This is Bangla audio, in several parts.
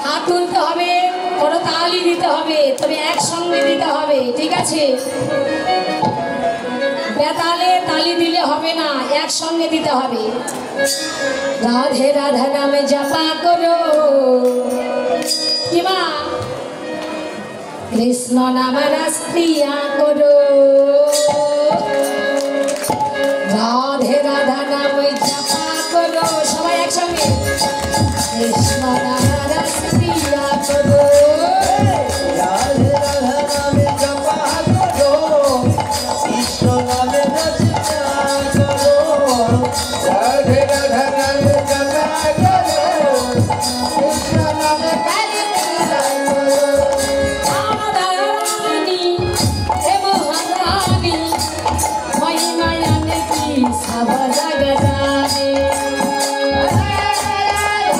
হাত তুলতে হবে, বড় তালি দিতে হবে, তবে একসঙ্গে দিতে হবে, ঠিক আছে? বেতালে তালি দিলে হবে না, একসঙ্গে দিতে হবে। রাধে রাধা নামে জপা করো, কি মা? কৃষ্ণ নামে রাস্তিয়া করো, রাধে রাধা নামে জপা করো, সবাই একসঙ্গে। কৃষ্ণ নামে রাস্তিয়া করো, রাধে রাধা নামে জপা করো, কৃষ্ণ নামে রাস্তিয়া করো, রাধে রাধা নামে জপা করো, কৃষ্ণ নামে রাস্তিয়া করো। রাধারানী হে মহারানী, মহিমায়া কি সব জগ জানে। রাধারানী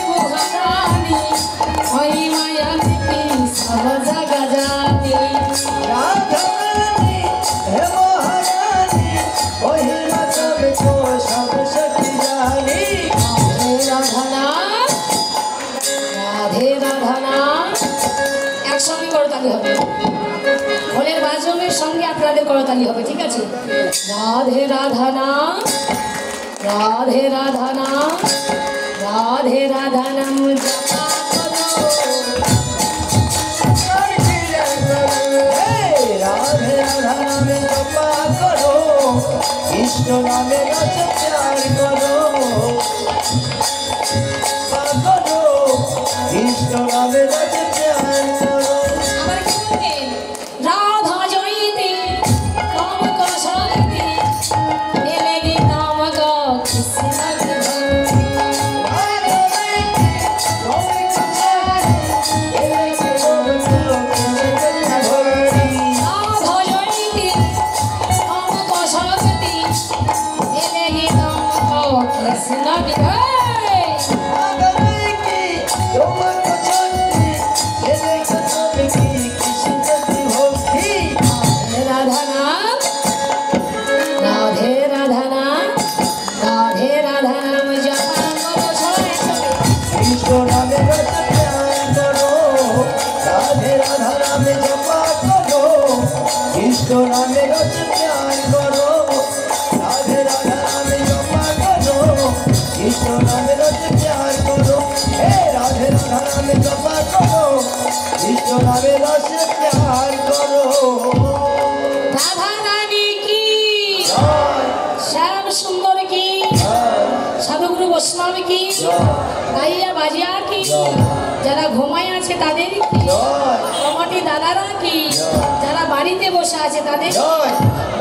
মহারানী, মহিমায়া কি সব জগ জানে। রাধারানী হে মহারানী, মহিমা তবে তো সব সখী জানি। রাধে রাধা একসঙ্গে করতালি হবে, খোলের বাজনের সঙ্গে আপনাদের করতালি হবে, ঠিক আছে? রাধে রাধা নাম, রাধে রাধা নাম, রাধে রাধা নাম জপা করো। রাধে রাধা নামে জপা করো, কৃষ্ণ নামে রস প্যার করো, করো, কৃষ্ণ নামে রস প্যার করো। আবার কি বলবেন? রাধা জয়তে কাম কৌশলতে, এলে গে কাম গো কৃষ্ণ ভক্তি। রাধা জয়তে কাম কৌশলতে, এলে গে কাম গো কৃষ্ণ ভক্তি। রাধা নাম, রাধে রাধা নাম, রাধে রাধা নাম জপা করো, সবাই একসঙ্গে। কৃষ্ণ নামে রস প্যার করো, রাধে রাধা নামে জপা করো, কৃষ্ণ নামে রস প্যার করো, রাধে রাধা নামে জপা করো, কৃষ্ণ নামে রস প্যার করো। হে রাধে রাধা নামে জপা করো, কৃষ্ণ নামে রস প্যার করো। রাধা রানী কি, জয় শ্যাম সুন্দর কি, জয় সাধুগুরু বৈষ্ণব কি, গাইয়া বাজিয়া কি, যারা ঘুমায় আছে তাদের কি, জয় কমিটি দাদারা কি, যারা বাড়িতে বসে আছে তাদের। জয়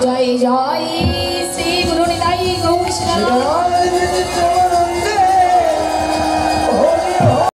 জয় জয় শ্রী গুরু নিতাই গৌর জয়